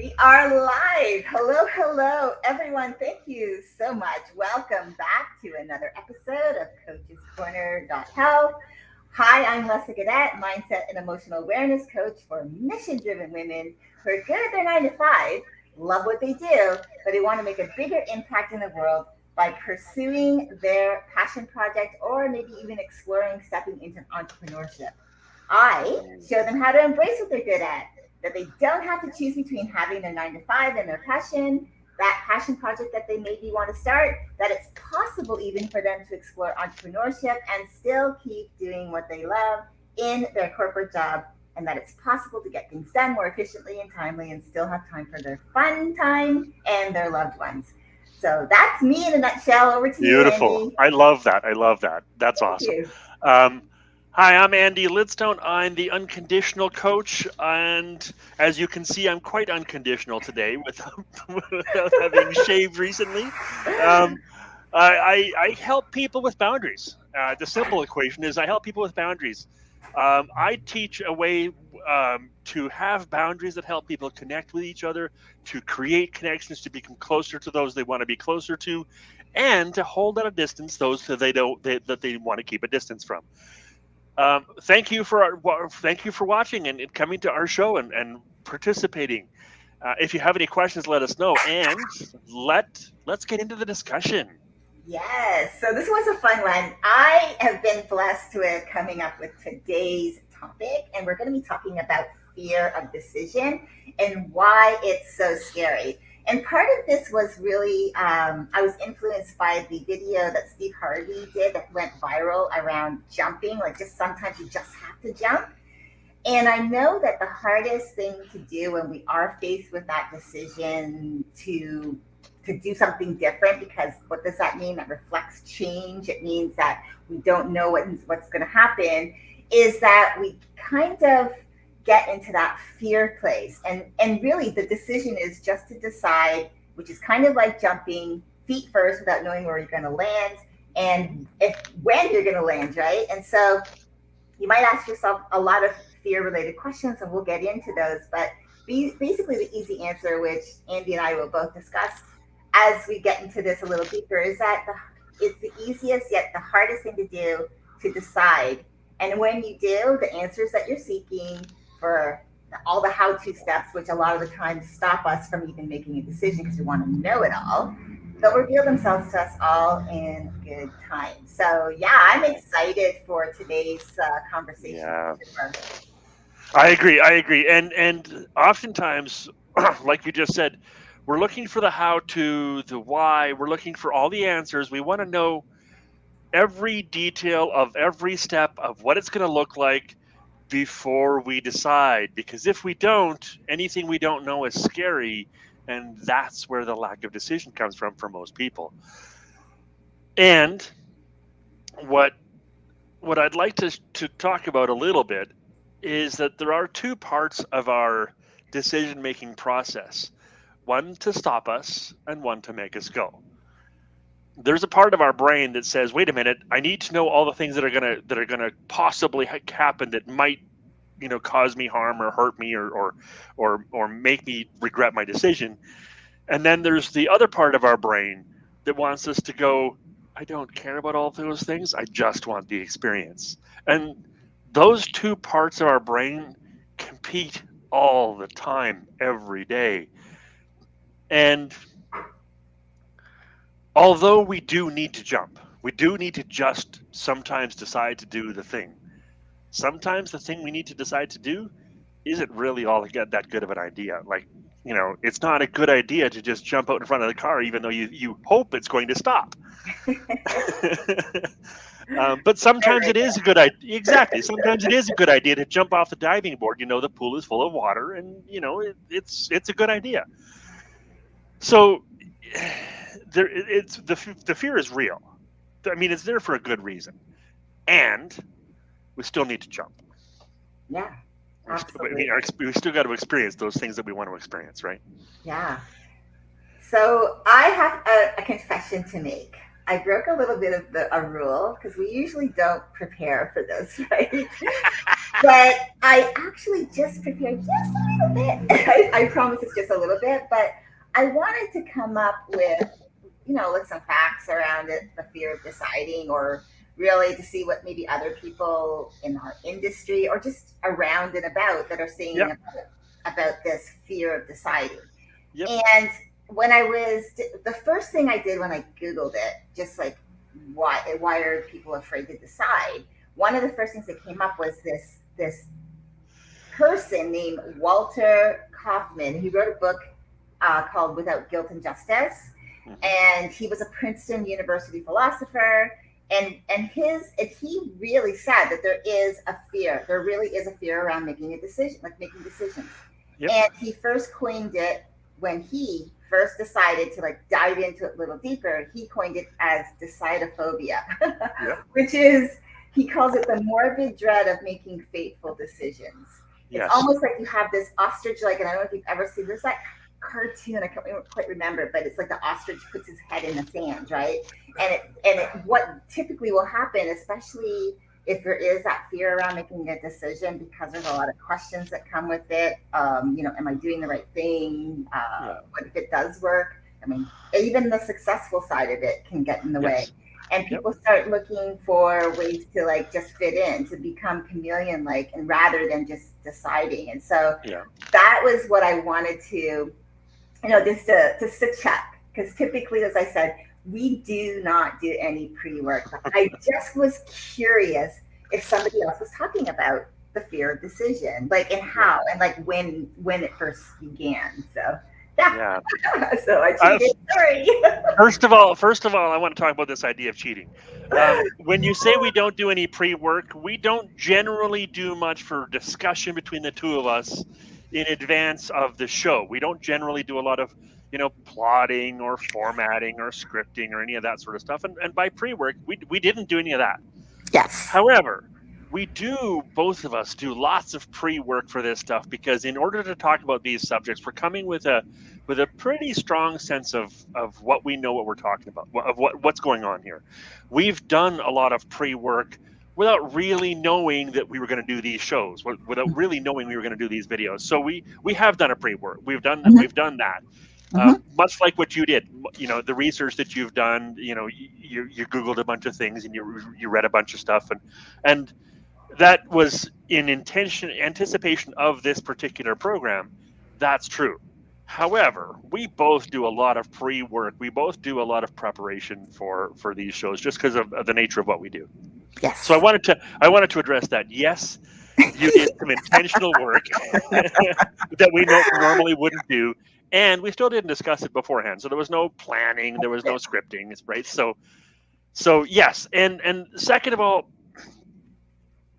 We are live. Hello, hello, everyone. Thank you so much. Welcome back to another episode of CoachesCorner.health. Hi, I'm Leslie Gadet, mindset and emotional awareness coach for mission driven women who are good at their 9 to 5, love what they do, but they want to make a bigger impact in the world by pursuing their passion project or maybe even exploring stepping into entrepreneurship. I show them how to embrace what they're good at, that they don't have to choose between having their 9 to 5 and their passion, that passion project that they maybe want to start, that it's possible even for them to explore entrepreneurship and still keep doing what they love in their corporate job, and that it's possible to get things done more efficiently and timely and still have time for their fun time and their loved ones. So that's me in a nutshell. Over to you, Beautiful. Andy. I love that. I love that. That's Thank awesome. you. Um, Hi, I'm Andy Lidstone. I'm the unconditional coach, and as you can see, I'm quite unconditional today without having shaved recently. Um, I help people with boundaries. The simple equation is I help people with boundaries. I teach a way to have boundaries that help people connect with each other, to create connections, to become closer to those they want to be closer to, and to hold at a distance those that that they want to keep a distance from. Thank you for watching and coming to our show and participating. If you have any questions, let us know, and let's get into the discussion. Yes. So this was a fun one. I have been blessed with coming up with today's topic, and we're going to be talking about fear of decision and why it's so scary. And part of this was really, I was influenced by the video that Steve Harvey did that went viral around jumping. Like, just sometimes you just have to jump. And I know that the hardest thing to do when we are faced with that decision to do something different, because what does that mean? That reflects change. It means that we don't know what's going to happen, is that we kind of get into that fear place. And really the decision is just to decide, which is kind of like jumping feet first without knowing where you're going to land and if when you're going to land, right? And so you might ask yourself a lot of fear related questions, and we'll get into those. But basically, the easy answer, which Andy and I will both discuss as we get into this a little deeper, is that it's the easiest yet the hardest thing to do, to decide. And when you do, the answers that you're seeking for all the how to steps, which a lot of the times stop us from even making a decision because we want to know it all, they'll reveal themselves to us all in good time. So, yeah, I'm excited for today's conversation Yeah, for sure. I agree. I agree. And oftentimes, like you just said, we're looking for the how to, the why. We're looking for all the answers. We want to know every detail of every step of what it's going to look like before we decide. Because if we don't, anything we don't know is scary, and that's where the lack of decision comes from for most people. And what what I'd like to talk about a little bit is that there are two parts of our decision making process, one to stop us and one to make us go. There's a part of our brain that says, wait a minute, I need to know all the things that are gonna possibly happen that might cause me harm or hurt me or make me regret my decision. And then there's the other part of our brain that wants us to go, I don't care about all those things. I just want the experience. And those two parts of our brain compete all the time, every day. And although we do need to jump, we do need to just sometimes decide to do the thing. Sometimes the thing we need to decide to do isn't really all that good of an idea. Like, it's not a good idea to just jump out in front of the car, even though you hope it's going to stop. But sometimes Very it is a good idea. Exactly. Sometimes it is a good idea to jump off the diving board. The pool is full of water, and it's a good idea. So it's the fear is real. I mean, it's there for a good reason, and we still need to jump. Yeah, I mean, absolutely. we still got to experience those things that we want to experience, right? Yeah. So I have a confession to make. I broke a little bit of a rule because we usually don't prepare for this, right? But I actually just prepared just a little bit. I promise it's just a little bit, but I wanted to come up with, like some facts around it, the fear of deciding, or really to see what maybe other people in our industry or just around and about that are saying Yep. about this fear of deciding. Yep. And when I was, the first thing I did when I Googled it, just like why are people afraid to decide? One of the first things that came up was this person named Walter Kaufman. He wrote a book called Without Guilt and Justice, Hmm. and he was a Princeton University philosopher. And he really said that there is a fear. There really is a fear around making a decision, like making decisions. Yep. And he first coined it when he first decided to like dive into it a little deeper. He coined it as decidophobia, Yep. which is, he calls it the morbid dread of making fateful decisions. It's Yes. almost like you have this ostrich, like, and I don't know if you've ever seen, there's that cartoon, I can't quite remember, but it's like the ostrich puts his head in the sand, right? What typically will happen, especially if there is that fear around making a decision, because there's a lot of questions that come with it. Am I doing the right thing? Yeah. What if it does work? I mean, even the successful side of it can get in the way. Yes. And Yep. people start looking for ways to like just fit in, to become chameleon like, and rather than just deciding. And so Yeah. that was what I wanted to, just to check. Because typically, as I said, we do not do any pre work. But I just was curious if somebody else was talking about the fear of decision, like, and Yeah. how, and like when it first began. So yeah, Yeah. so I Uh, cheated. Sorry. first of all, I want to talk about this idea of cheating. When you say we don't do any pre-work, we don't generally do much for discussion between the two of us in advance of the show. We don't generally do a lot of, plotting or formatting or scripting or any of that sort of stuff. And by pre-work, we didn't do any of that. Yes. However, we do, both of us do lots of pre-work for this stuff because in order to talk about these subjects, we're coming with a pretty strong sense of what we know, what we're talking about, of what's going on here. We've done a lot of pre-work without really knowing that we were going to do these shows, without really knowing we were going to do these videos. So we have done a pre-work. Mm-hmm. We've done that. Mm-hmm. Much like what you did, the research that you've done, you Googled a bunch of things and you read a bunch of stuff, and that was in anticipation of this particular program. That's true. However, we both do a lot of pre-work. We both do a lot of preparation for these shows just because of the nature of what we do. So Yes. I wanted to address that. Yes, you did some intentional work that we normally wouldn't do, and we still didn't discuss it beforehand. So there was no planning, there was no scripting, right? So yes, and second of all,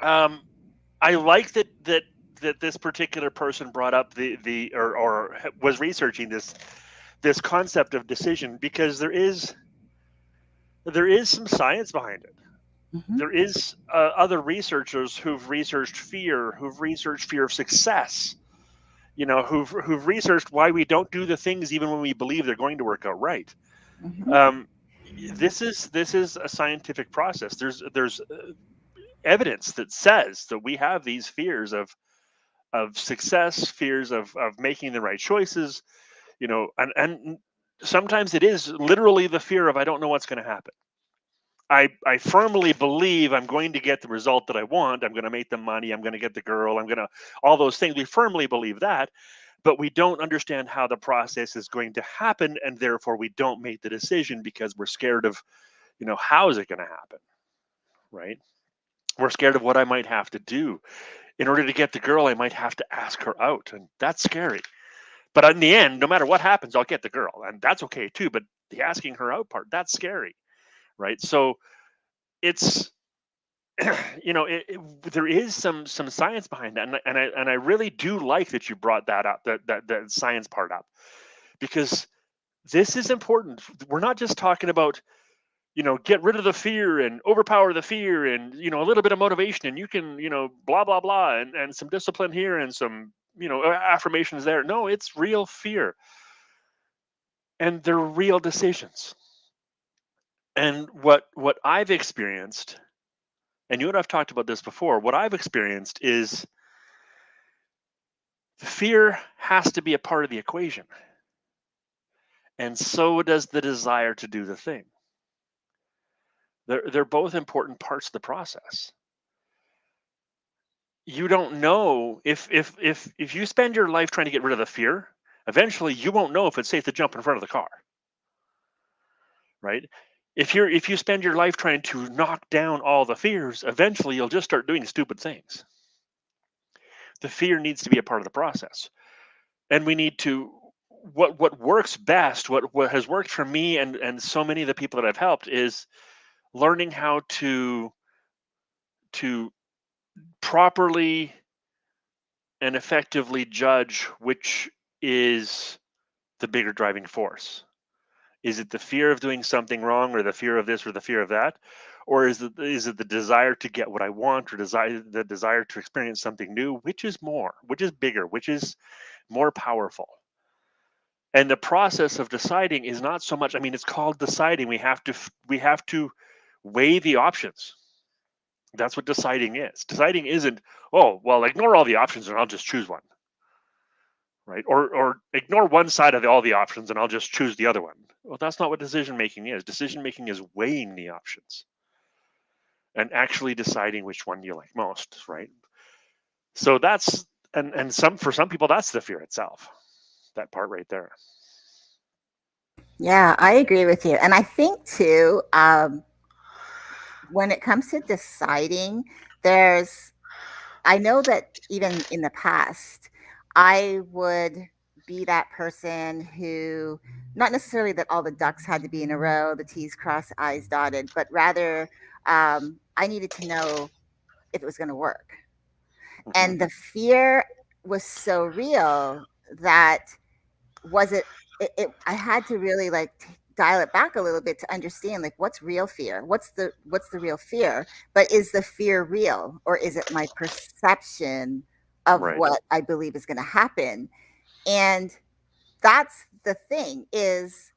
um, I like that this particular person brought up the or was researching this concept of decision because there is some science behind it. Mm-hmm. There is other researchers who've researched fear, who've researched fear of success, who've researched why we don't do the things even when we believe they're going to work out right. Mm-hmm. Um, this is a scientific process. There's evidence that says that we have these fears of success, fears of making the right choices, and sometimes it is literally the fear of I don't know what's going to happen. I firmly believe I'm going to get the result that I want. I'm going to make the money. I'm going to get the girl. I'm going to all those things. We firmly believe that, but we don't understand how the process is going to happen, and therefore we don't make the decision because we're scared of, how is it going to happen, right? We're scared of what I might have to do in order to get the girl. I might have to ask her out, and that's scary. But in the end, no matter what happens, I'll get the girl, and that's okay too. But the asking her out part, that's scary, right? So it's there is some science behind that, and I really do like that you brought that up, that science part up, because this is important. We're not just talking about get rid of the fear and overpower the fear and a little bit of motivation and you can blah blah blah and some discipline here and some affirmations there. No, it's real fear and they're real decisions. And what I've experienced And you and I've talked about this before. What I've experienced is fear has to be a part of the equation, and so does the desire to do the thing. They're both important parts of the process. You don't know if you spend your life trying to get rid of the fear, eventually you won't know if it's safe to jump in front of the car, right? If you spend your life trying to knock down all the fears, eventually you'll just start doing stupid things. The fear needs to be a part of the process, and we need to what works best, what has worked for me and so many of the people that I've helped is learning how to properly and effectively judge which is the bigger driving force. Is it the fear of doing something wrong, or the fear of this, or the fear of that? Or is it the desire to get what I want, or the desire to experience something new? Which is more? Which is bigger? Which is more powerful? And the process of deciding is not so much, I mean, it's called deciding. We have to weigh the options. That's what deciding is. Deciding isn't, oh, well, ignore all the options and I'll just choose one, right? Or ignore one side of all the options and I'll just choose the other one. Well, that's not what decision making is. Decision making is weighing the options and actually deciding which one you like most, right? So that's and some for some people that's the fear itself. That part right there. Yeah, I agree with you. And I think too, when it comes to deciding, there's I know that even in the past, I would be that person who, not necessarily that all the ducks had to be in a row, the T's crossed, I's dotted, but rather I needed to know if it was going to work. Hmm. And the fear was so real that was I had to really like dial it back a little bit to understand like what's real fear, what's the real fear, but is the fear real, or is it my perception of Right. what I believe is going to happen? And that's the thing, is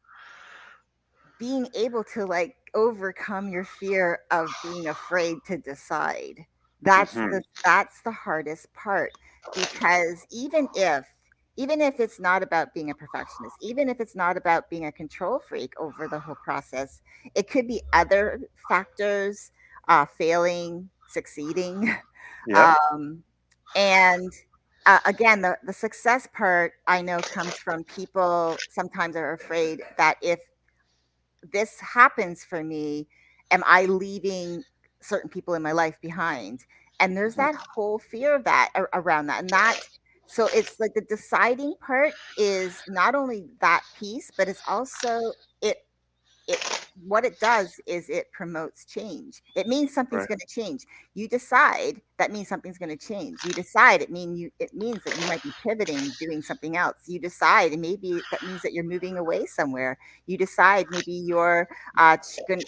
being able to like overcome your fear of being afraid to decide. Hmm. That's the hardest part, because even if it's not about being a perfectionist, even if it's not about being a control freak over the whole process, it could be other factors, failing, succeeding. Yep. um, and again, the success part I know comes from people sometimes are afraid that if this happens for me, am I leaving certain people in my life behind? And there's Hmm. that whole fear of that around that. And that, so it's like the deciding part is not only that piece, but it's also it it what it does is it promotes change. It means something's Right. going to change. You decide, that means something's going to change. You decide, it means that you might be pivoting, doing something else. You decide, and maybe that means that you're moving away somewhere. You decide maybe you're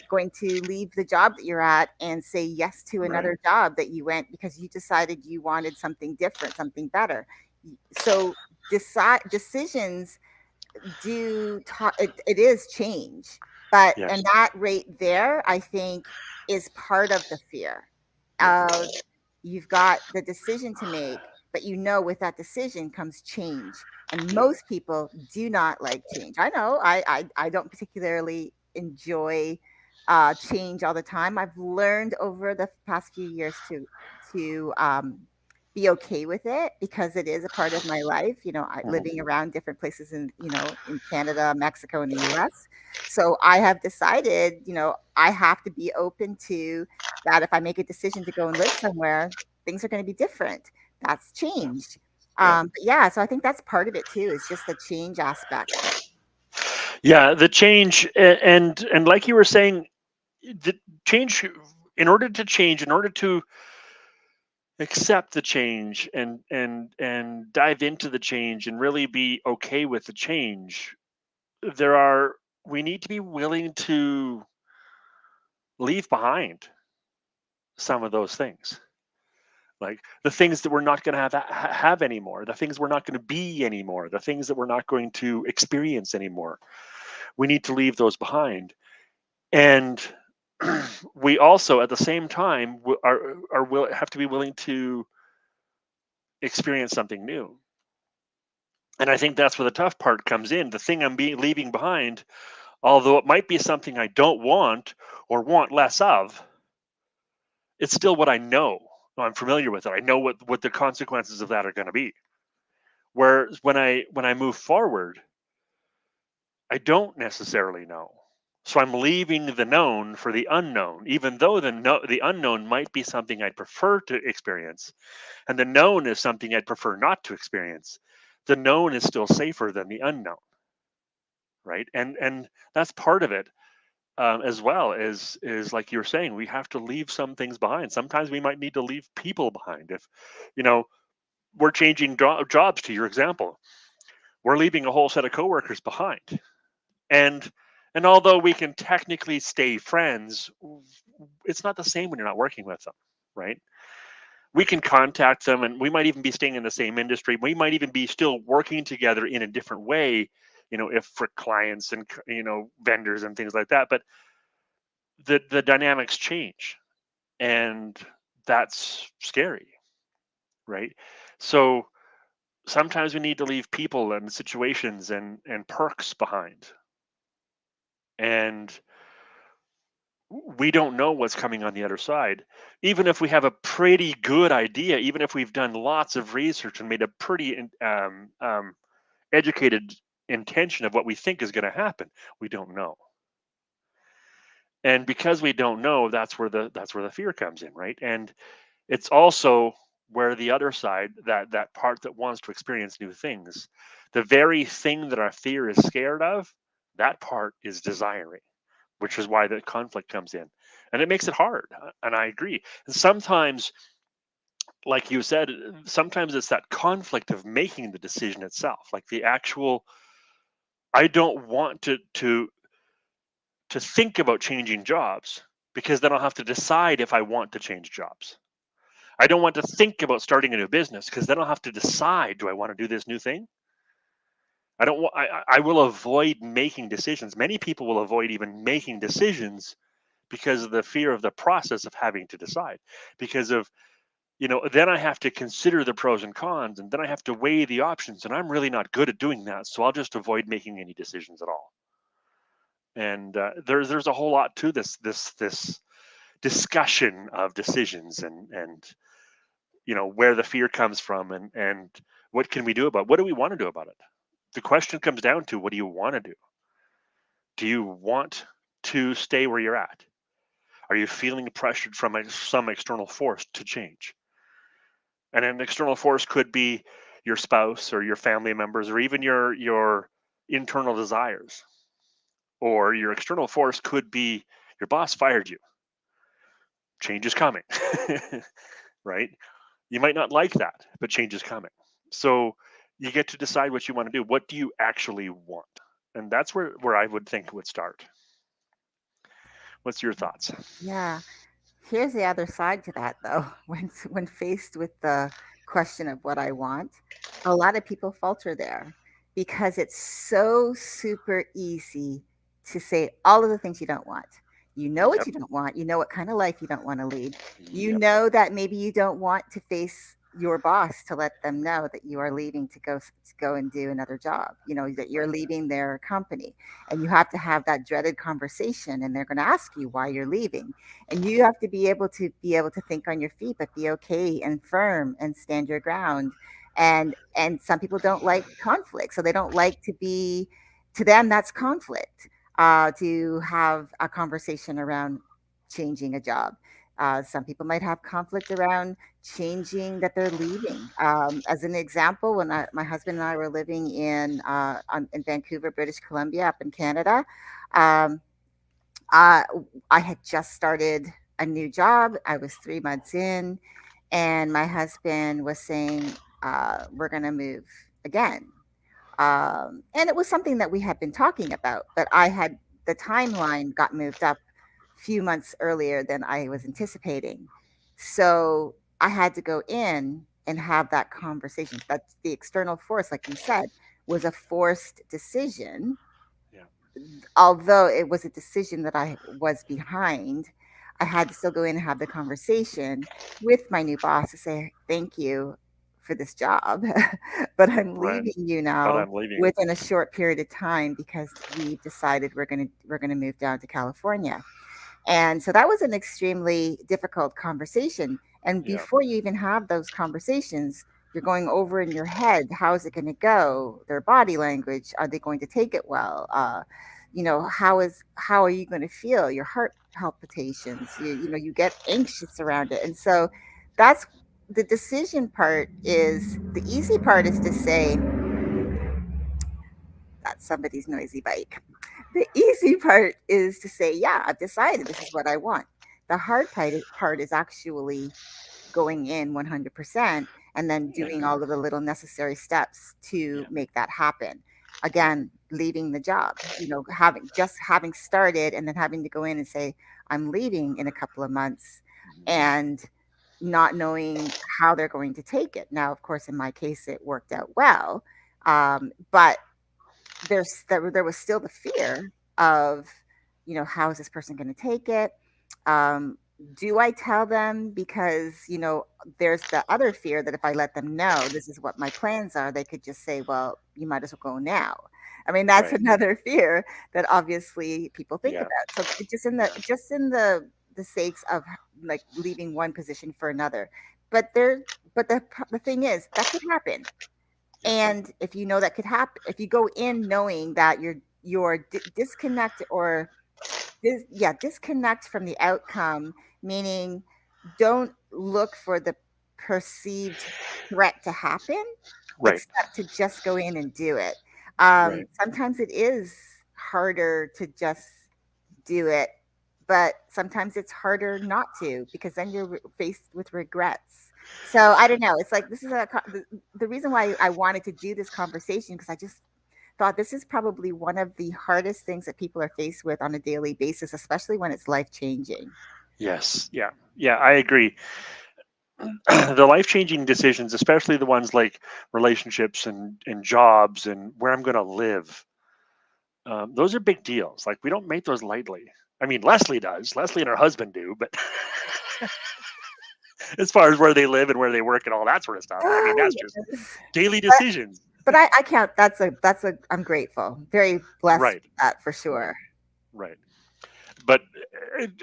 going to leave the job that you're at and say yes to Right. another job that you went because you decided you wanted something different, something better. So decisions it is change, but and Yes. that right there, I think, is part of the fear Yeah. of, you've got the decision to make, but with that decision comes change, and Yeah. most people do not like change. I know I don't particularly enjoy change all the time. I've learned over the past few years to be okay with it, because it is a part of my life, Hmm. living around different places in Canada, Mexico, and the US. So I have decided, I have to be open to that. If I make a decision to go and live somewhere, things are going to be different. That's Yeah. change. Yeah. But yeah, so I think that's part of it too, is just the change aspect. Yeah. The change and like you were saying, the change in order to accept the change and dive into the change and really be okay with the change, there are we need to be willing to leave behind some of those things, like the things that we're not going to have anymore, the things we're not going to be anymore, the things that we're not going to experience anymore. We need to leave those behind. And we also at the same time are will have to be willing to experience something new. And I think that's where the tough part comes in. The thing I'm being leaving behind, although it might be something I don't want or want less of, it's still what I know. I'm familiar with it. I know what the consequences of that are going to be. Whereas when I move forward, I don't necessarily know. So I'm leaving the known for the unknown, even though the unknown might be something I'd prefer to experience, and the known is something I'd prefer not to experience. The known is still safer than the unknown, right? And that's part of it, as well. Is like you're saying, we have to leave some things behind. Sometimes we might need to leave people behind. If you know we're changing jobs, to your example, we're leaving a whole set of coworkers behind, and although we can technically stay friends, it's not the same when you're not working with them, right? We can contact them, and we might even be staying in the same industry. We might even be still working together in a different way, if for clients and vendors and things like that. But the dynamics change, and that's scary, right? So sometimes we need to leave people and situations and perks behind, and we don't know what's coming on the other side. Even if we have a pretty good idea, even if we've done lots of research and made a pretty educated intention of what we think is going to happen, we don't know. And because we don't know, that's where the fear comes in, right? And it's also where the other side, that part that wants to experience new things, the very thing that our fear is scared of, that part is desiring, which is why the conflict comes in. And it makes it hard. And I agree. And sometimes, like you said, sometimes it's that conflict of making the decision itself, like the actual, I don't want to think about changing jobs, because then I'll have to decide if I want to change jobs. I don't want to think about starting a new business, because then I'll have to decide, do I want to do this new thing? I don't want. I will avoid making decisions. Many people will avoid even making decisions because of the fear of the process of having to decide. Because of then I have to consider the pros and cons, and then I have to weigh the options, and I'm really not good at doing that. So I'll just avoid making any decisions at all. And there's a whole lot to this discussion of decisions, and where the fear comes from, and what can we do about, what do we want to do about it. The question comes down to, what do you want to do? Do you want to stay where you're at? Are you feeling pressured from some external force to change? And an external force could be your spouse or your family members, or even your internal desires. Or your external force could be your boss fired you. Change is coming. Right? You might not like that, but change is coming. So you get to decide what you want to do. What do you actually want? And that's where I would think it would start. What's your thoughts? Yeah. Here's the other side to that, though. When faced with the question of what I want, a lot of people falter there because it's so super easy to say all of the things you don't want. You know what Yep. you don't want. You know what kind of life you don't want to lead. You Yep. know that maybe you don't want to face your boss to let them know that you are leaving to go and do another job. You know that you're Right. leaving their company, and you have to have that dreaded conversation, and they're going to ask you why you're leaving, and you have to be able to think on your feet, but be okay and firm and stand your ground. And some people don't like conflict, so they don't like to be, to them that's conflict, to have a conversation around changing a job. Some people might have conflict around changing that they're leaving. As an example, when my husband and I were living in Vancouver, British Columbia, up in Canada, um, uh, I had just started a new job. I was 3 months in, and my husband was saying, "We're going to move again." And it was something that we had been talking about, but the timeline got moved up a few months earlier than I was anticipating. So I had to go in and have that conversation. That's the external force, like you said, was a forced decision Yeah. although it was a decision that I was behind, I had to still go in and have the conversation with my new boss to say, thank you for this job, but I'm Right. leaving you But now I'm leaving. within a short period of time because we've decided we're gonna move down to California. And so that was an extremely difficult conversation. And Yeah. before you even have those conversations, you're going over in your head, how is it going to go? Their body language, are they going to take it well? How are you going to feel? Your heart palpitations. You get anxious around it. And so that's the decision part. Is the easy part is to say that's somebody's noisy bike. The easy part is to say, yeah, I've decided this is what I want. The hard part is actually going in 100% and then Yeah. doing all of the little necessary steps to Yeah. make that happen. Yeah. Again, leaving the job, having started and then having to go in and say, I'm leaving in a couple of months, Mhm. and not knowing how they're going to take it. Now, of course, in my case, it worked out well. But there was still the fear of, how is this person going to take it? Um, do I tell them? Because, there's the other fear that if I let them know this is what my plans are, they could just say, well, you might as well go now. I mean, that's Right. another fear that obviously people think Yeah. about. So Yeah. just in the sakes of like leaving one position for another. But there, but the thing is that could happen, Yeah. and if you know that could happen, if you go in knowing that you're disconnect or disconnect from the outcome, meaning don't look for the perceived threat to happen, Right. except to just go in and do it. Right. Sometimes it is harder to just do it, but sometimes it's harder not to because then you're faced with regrets. So I don't know. It's like this is the reason why I wanted to do this conversation, because I just thought this is probably one of the hardest things that people are faced with on a daily basis, especially when it's life changing. Yes. Yeah. Yeah. I agree. The life changing decisions, especially the ones like relationships and jobs and where I'm going to live, those are big deals. Like we don't make those lightly. I mean, Leslie does. Leslie and her husband do, but as far as where they live and where they work and all that sort of stuff, I mean, Oh that's just yes. daily But decisions. I count that's a I'm grateful. Very blessed Right. with that for Right. sure. Right. But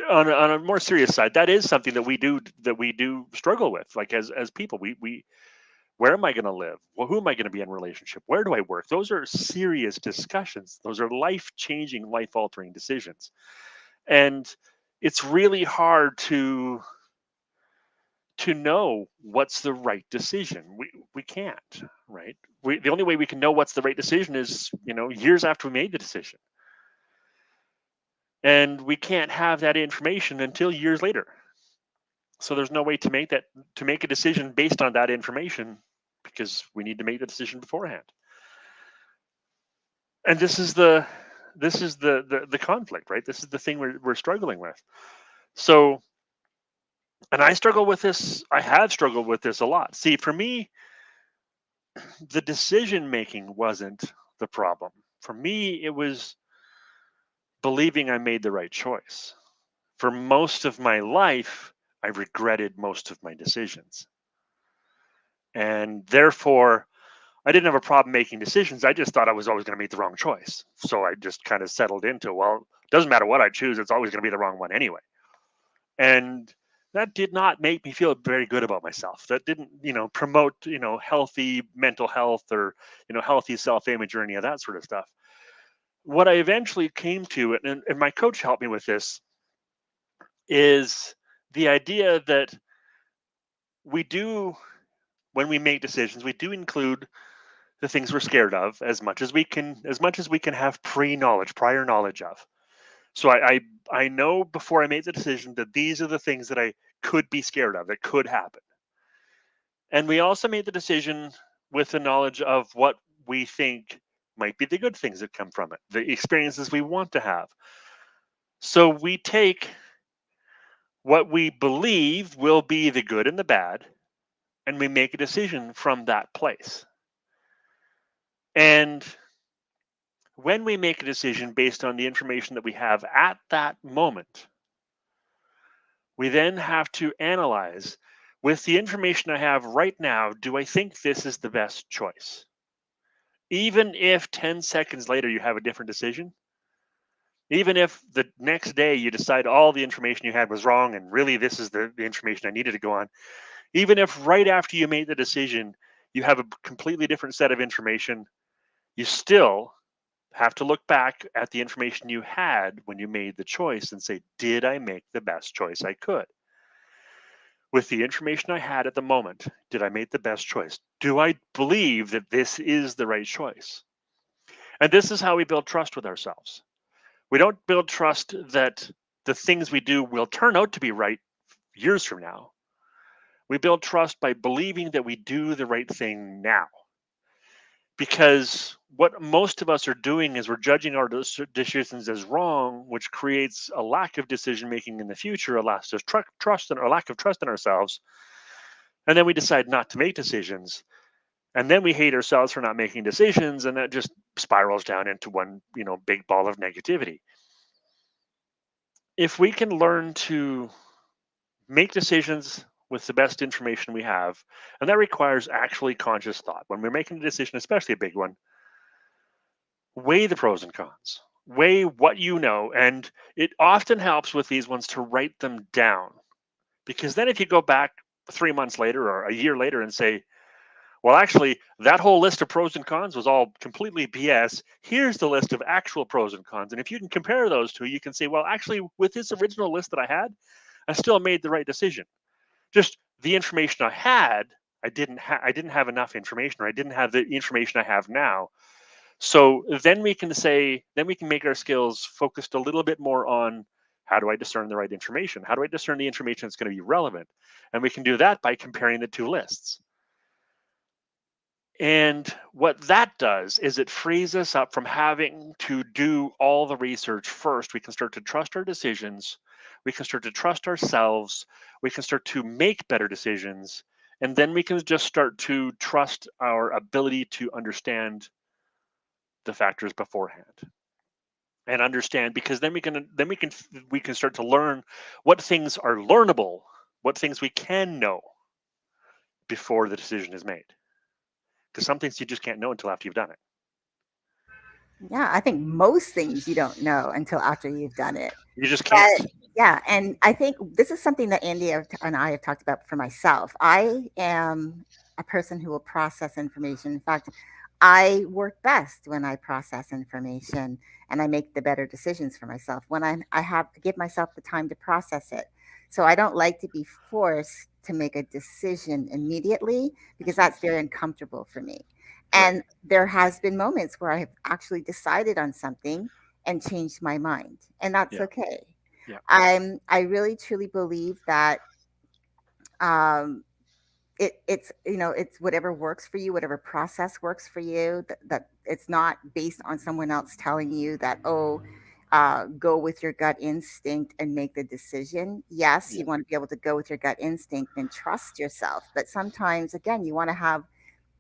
on a more serious side, that is something that we do struggle with. Like as people, we where am I going to live? Well, who am I going to be in relationship? Where do I work? Those are serious discussions. Those are life changing, life altering decisions, and it's really hard to know what's the right decision. We can't, right? The only way we can know what's the right decision is years after we made the decision, and we can't have that information until years later. So there's no way to make a decision based on that information because we need to make the decision beforehand. And this is the conflict, right? This is the thing we're struggling with. So, and I have struggled with this a lot. See, for me, the decision making wasn't the problem. For me, it was believing I made the right choice. For most of my life, I regretted most of my decisions. And therefore, I didn't have a problem making decisions. I just thought I was always going to make the wrong choice. So I just kind of settled into, well, it doesn't matter what I choose, it's always going to be the wrong one anyway. And that did not make me feel very good about myself. That didn't, promote, healthy mental health or, healthy self-image or any of that sort of stuff. What I eventually came to, and my coach helped me with this, is the idea that we do, when we make decisions, we do include the things we're scared of as much as we can have pre-knowledge, prior knowledge of. So I know before I made the decision that these are the things that I could be scared of, that could happen. And we also made the decision with the knowledge of what we think might be the good things that come from it, the experiences we want to have. So we take what we believe will be the good and the bad, and we make a decision from that place. And When we make a decision based on the information that we have at that moment, we then have to analyze, with the information I have right now, do I think this is the best choice? Even if 10 seconds later you have a different decision, even if the next day you decide all the information you had was wrong and really this is the information I needed to go on, even if right after you made the decision you have a completely different set of information, you still have to look back at the information you had when you made the choice and say, did I make the best choice I could? With the information I had at the moment, did I make the best choice? Do I believe that this is the right choice? And this is how we build trust with ourselves. We don't build trust that the things we do will turn out to be right years from now. We build trust by believing that we do the right thing now. Because what most of us are doing is we're judging our decisions as wrong, which creates a lack of decision making in the future, a lack of trust and a lack of trust in ourselves. And then we decide not to make decisions. And then we hate ourselves for not making decisions, and that just spirals down into one, big ball of negativity. If we can learn to make decisions with the best information we have, and that requires actually conscious thought. When we're making a decision, especially a big one, weigh the pros and cons, weigh what you know. And it often helps with these ones to write them down. Because then if you go back 3 months later or a year later and say, well, actually, that whole list of pros and cons was all completely BS. Here's the list of actual pros and cons. And if you can compare those two, you can say, well, actually, with this original list that I had, I still made the right decision. Just the information I had, I didn't have enough information, or I didn't have the information I have now. So then we can make our skills focused a little bit more on, how do I discern the right information? How do I discern the information that's going to be relevant? And we can do that by comparing the two lists. And what that does is it frees us up from having to do all the research first. We can start to trust our decisions. We can start to trust ourselves. We can start to make better decisions. And then we can just start to trust our ability to understand the factors beforehand and understand, because we can start to learn what things are learnable, what things we can know before the decision is made. Because some things you just can't know until after you've done it. Yeah, I think most things you don't know until after you've done it. You just But can't. yeah, and I think this is something that and I have talked about for myself. I am a person who will process information. In fact, I work best when I process information and I make the better decisions for myself when I have to give myself the time to process it. So I don't like to be forced to make a decision immediately because that's very uncomfortable for me. Right. And there has been moments where I have actually decided on something and changed my mind, and that's Yeah. okay. Yeah. I really truly believe that um, it's whatever works for you, whatever process works for you. That it's not based on someone else telling you that, oh, go with your gut instinct and make the decision. Yes, Yeah. you want to be able to go with your gut instinct and trust yourself, but sometimes again you want to have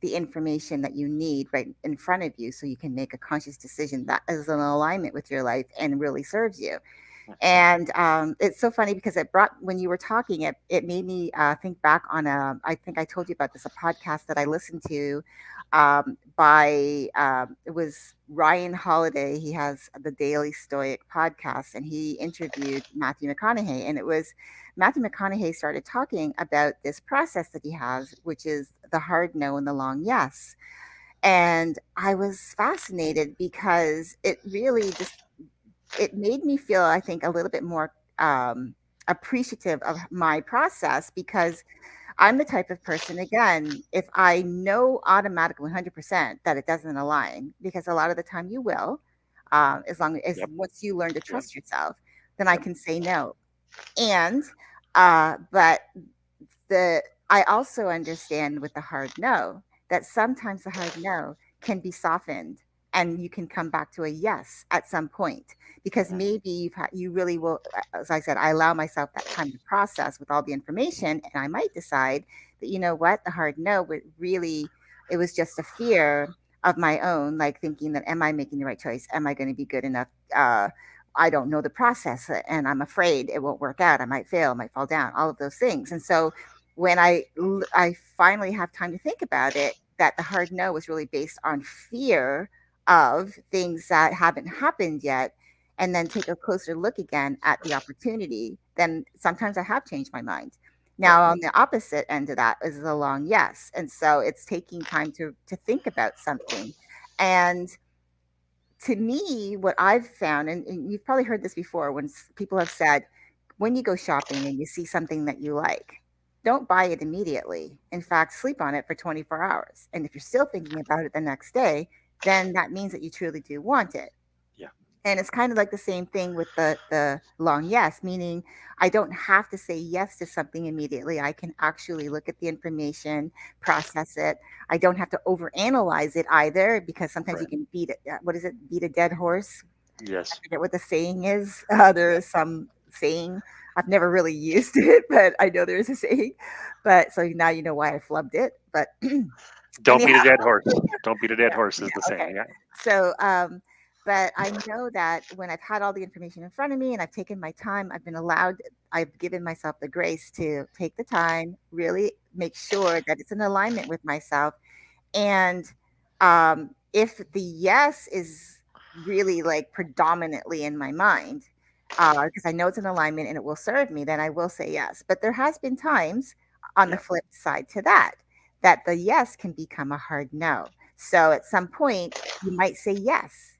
the information that you need right in front of you so you can make a conscious decision that is in alignment with your life and really serves you. Mhm. And it's so funny because it brought, when you were talking, it made me think back on I think I told you about this, a podcast that I listened to by, it was Ryan Holiday. He has the Daily Stoic podcast and he interviewed Matthew McConaughey. And it was Matthew McConaughey started talking about this process that he has, which is the hard no and the long yes. And I was fascinated because it really just, it made me feel, I think, a little bit more appreciative of my process because I'm the type of person, again, if I know automatically 100% that it doesn't align, because a lot of the time you will, as long as Yep. once you learn to Yep. trust yourself, then I Yep. can say no. And, but the I also understand with the hard no that sometimes the hard no can be softened and you can come back to a yes at some point because Mhm. maybe you really will, as I said, I allow myself that time to process with all the information and I might decide that, you know what, the hard no would really, it was just a fear of my own, like thinking that, am I making the right choice? Am I going to be good enough? Uh, I don't know the process, and I'm afraid it won't work out. I might fail, I might fall down, all of those things. And so when I finally have time to think about it, that the hard no was really based on fear of things that haven't happened yet, and then take a closer look again at the opportunity, then sometimes I have changed my mind. Right. Now, on the opposite end of that is the long yes. And so it's taking time to think about something. And to me, what I've found, and you've probably heard this before, when people have said, when you go shopping and you see something that you like, don't buy it immediately. In fact, sleep on it for 24 hours. And if you're still thinking about it the next day, then that means that you truly do want it. Yeah. And it's kind of like the same thing with the long yes, meaning I don't have to say yes to something immediately. I can actually look at the information, process it. I don't have to overanalyze it either, because sometimes you Right. can beat it. What is it? Beat a dead horse. I Yes. forget what the saying is. There Yeah. is some saying. I've never really used it, but I know there is a saying. But so now you know why I flubbed it. But Don't anyhow, beat a dead horse. Don't beat a dead yeah, horse is the yeah, okay. saying. Yeah. So, but I know that when I've had all the information in front of me and I've taken my time, I've given myself the grace to take the time, really make sure that it's in alignment with myself. And if the yes is really like predominantly in my mind, because I know it's in alignment and it will serve me, then I will say yes. But there has been times on the Yeah. flip side to that, that the yes can become a hard no. So at some point, you might say yes,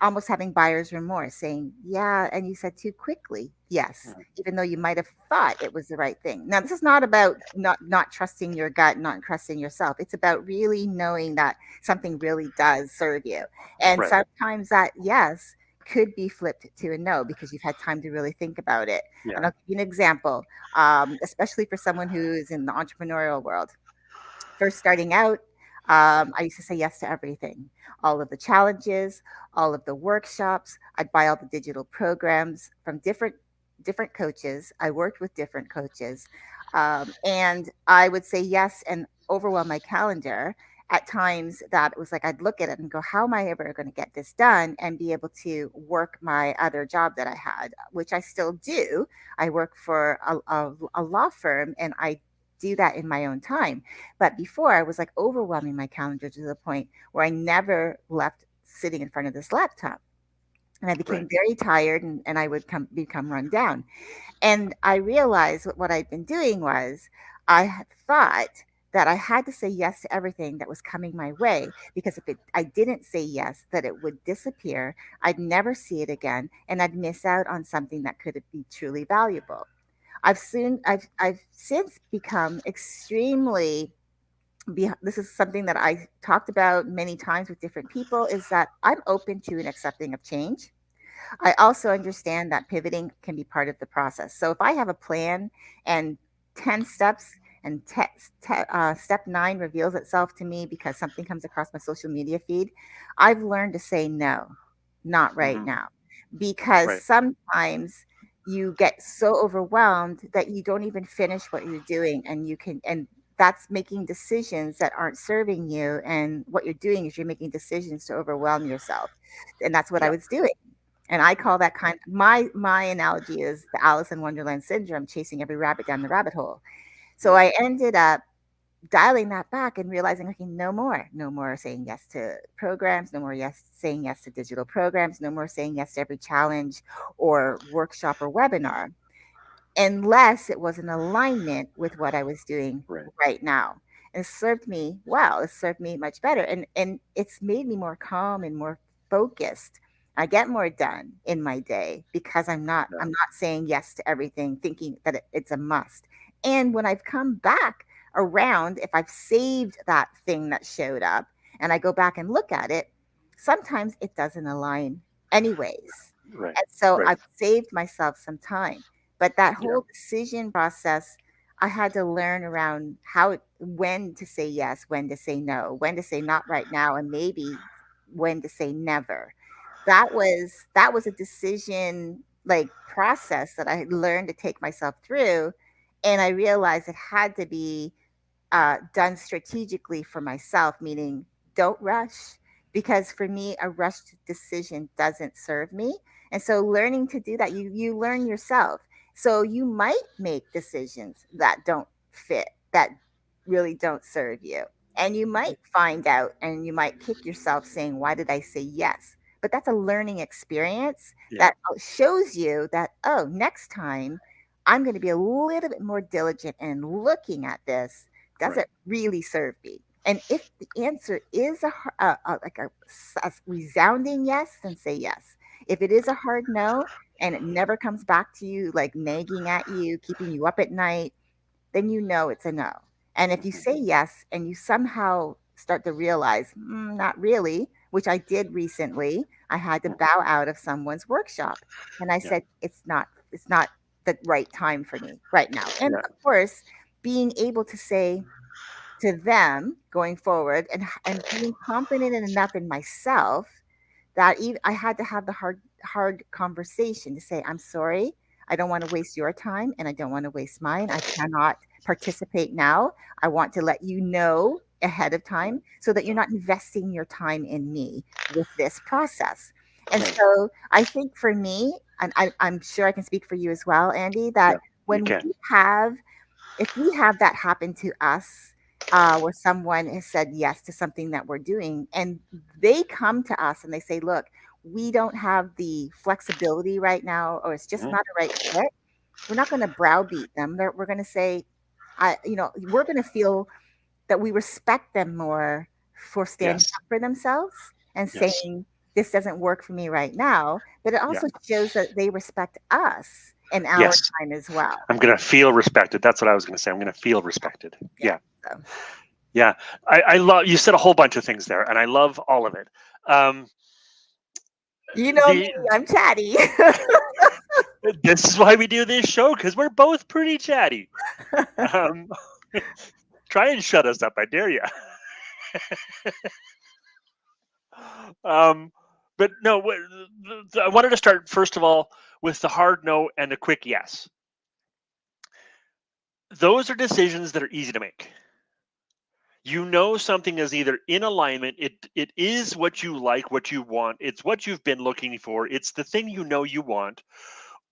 almost having buyer's remorse, saying, yeah, and you said too quickly, yes, Mhm. even though you might have thought it was the right thing. Now, this is not about not trusting your gut, not trusting yourself. It's about really knowing that something really does serve you. And Right. sometimes that yes could be flipped to a no because you've had time to really think about it. Yeah. And I'll give you an example, especially for someone who's in the entrepreneurial world. First starting out, I used to say yes to everything, all of the challenges, all of the workshops. I'd buy all the digital programs from different coaches. I worked with different coaches, and I would say yes and overwhelm my calendar at times. That it was like I'd look at it and go, how am I ever going to get this done and be able to work my other job that I had, which I still do. I work for a law firm, and I do that in my own time. But before, I was like overwhelming my calendar to the point where I never left sitting in front of this laptop. And I Right. became very tired, and I would become run down. And I realized what I'd been doing was I had thought that I had to say yes to everything that was coming my way, because if I didn't say yes, that it would disappear. I'd never see it again, and I'd miss out on something that could be truly valuable. I've since become extremely, this is something that I talked about many times with different people, is that I'm open to and accepting of change. I also understand that pivoting can be part of the process. So if I have a plan and 10 steps, and step 9 reveals itself to me because something comes across my social media feed, I've learned to say no, not right Hmm. now. Because Right. sometimes you get so overwhelmed that you don't even finish what you're doing, and that's making decisions that aren't serving you. And what you're doing is you're making decisions to overwhelm yourself. And that's what I Yeah. was doing. And I Yeah. call that kind my analogy is the Alice in Wonderland syndrome, chasing every rabbit down the rabbit hole. So Yeah. I ended up dialing that back and realizing, okay, no more saying yes to programs, no more saying yes to digital programs, no more saying yes to every challenge or workshop or webinar, unless it was in alignment with what I was doing Right. right now. And it served me well. It served me much better. And it's made me more calm and more focused. I get more done in my day because Yeah. I'm not saying yes to everything, thinking that it's a must. And when I've come back around, if I've saved that thing that showed up and I go back and look at it, sometimes it doesn't align anyways. Right. And so Right. I've saved myself some time. But that Yeah. whole decision process, I had to learn around when to say yes, when to say no, when to say not right now, and maybe when to say never. That was a decision like process that I had learned to take myself through, and I realized it had to be done strategically for myself, meaning don't rush, because for me, a rushed decision doesn't serve me. And so learning to do that, you learn yourself. So you might make decisions that don't fit, that really don't serve you. And you might find out and you might kick yourself saying, why did I say yes? But that's a learning experience Yeah. that shows you that, oh, next time I'm going to be a little bit more diligent in looking at this. Does Right. it really serve me? And if the answer is like a resounding yes, then say yes. If it is a hard no and it never comes back to you, like nagging at you, keeping you up at night, then you know it's a no. And if you Mhm. say yes and you somehow start to realize, not really, which I did recently, I had to bow out of someone's workshop. And I Yeah. said, it's not the right time for me right now. And Yeah. of course, being able to say to them going forward and being confident enough in myself that even I had to have the hard conversation to say, I'm sorry. I don't want to waste your time and I don't want to waste mine. I cannot participate now. I want to let you know ahead of time so that you're not investing your time in me with this process. And Right. so I think for me, and I'm sure I can speak for you as well, Andy, Yeah. that You when can. we have if we have that happen to us, where someone has said yes to something that we're doing, and they come to us and they say, "Look, we don't have the flexibility right now, or it's just Mhm. not a right fit." We're not going to browbeat them. We're going to say, we're going to feel that we respect them more for standing Yes. up for themselves and Yes. saying, "This doesn't work for me right now." But it Yeah. also shows that they respect us and our Yes. time as well. I'm gonna feel respected. That's what I was gonna say. I'm gonna feel respected. Yeah. Yeah. So. Yeah. I love you said a whole bunch of things there, and I love all of it. Um, You know me, the I'm chatty. this is why we do this show because we're both pretty chatty. Um, try and shut us up, I dare you. Um, but no, I wanted to start first of all with the hard no and the quick yes. Those are decisions that are easy to make. You know something is either in alignment, it is what you like, what you want, it's what you've been looking for, it's the thing you know you want,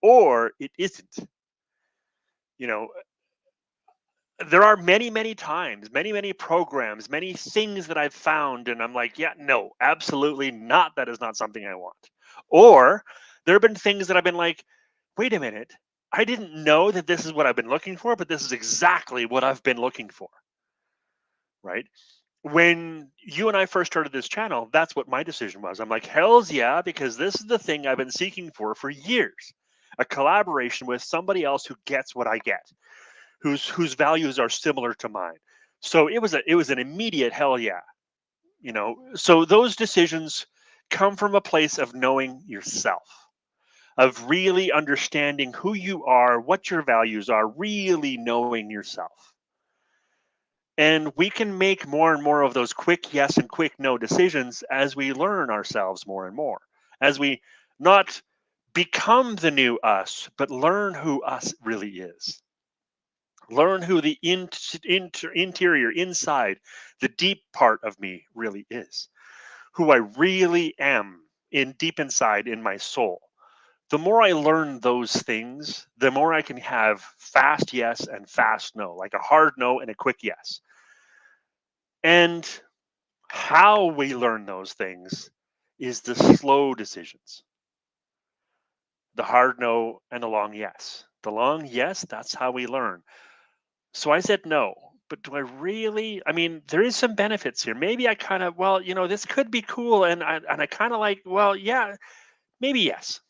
or it isn't. You know, there are many times, many programs, many things that I've found, and I'm like, yeah, no, absolutely not. That is not something I want. Or there have been things that I've been like, wait a minute, I didn't know that this is what I've been looking for, but this is exactly what I've been looking for, right? When you and I first started this channel, that's what my decision was. I'm like, hell's yeah, because this is the thing I've been seeking for years. A collaboration with somebody else who gets what I get, whose values are similar to mine. So it was an immediate hell yeah. So those decisions come from a place of knowing yourself, of really understanding who you are, what your values are, really knowing yourself. And we can make more and more of those quick yes and quick no decisions as we learn ourselves more and more, as we not become the new us, but learn who us really is. Learn who the interior, inside, the deep part of me really is, who I really am in deep inside in my soul. The more I learn those things, the more I can have fast yes and fast no, like a hard no and a quick yes. And how we learn those things is the slow decisions, the hard no and the long yes. The long yes, that's how we learn. So I said no. But do I really? I mean, there is some benefits here. Maybe I kind of, well, this could be cool, and I kind of like, well, yeah, maybe yes.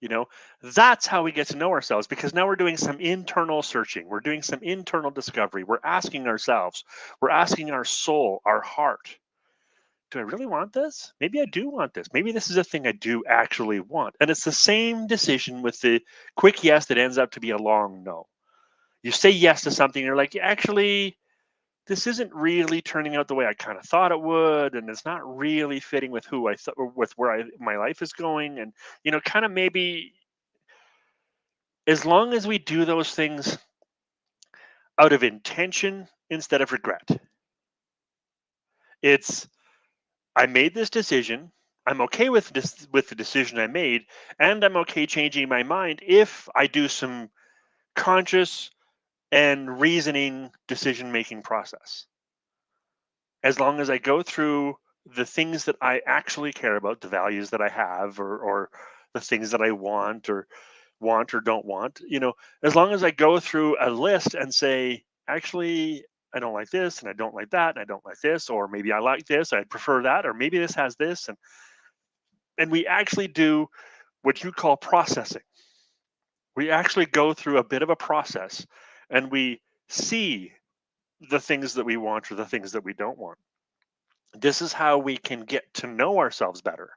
You know, that's how we get to know ourselves because now we're doing some internal searching. We're doing some internal discovery. We're asking ourselves, we're asking our soul, our heart, do I really want this? Maybe I do want this. Maybe this is a thing I do actually want. And it's the same decision with the quick yes that ends up to be a long no. You say yes to something, you're like, actually, this isn't really turning out the way I kind of thought it would, and it's not really fitting with who I thought, with where my life is going, and kind of maybe as long as we do those things out of intention instead of regret, It's I made this decision. I'm okay with this with the decision I made, and I'm okay changing my mind if I do some conscious and reasoning decision making process. As long as I go through the things that I actually care about, the values that I have, or the things that I want or don't want, as long as I go through a list and say, actually, I don't like this and I don't like that and I don't like this, or maybe I like this, I prefer that, or maybe this has this, and we actually do what you call processing. We actually go through a bit of a process and we see the things that we want or the things that we don't want. This is how we can get to know ourselves better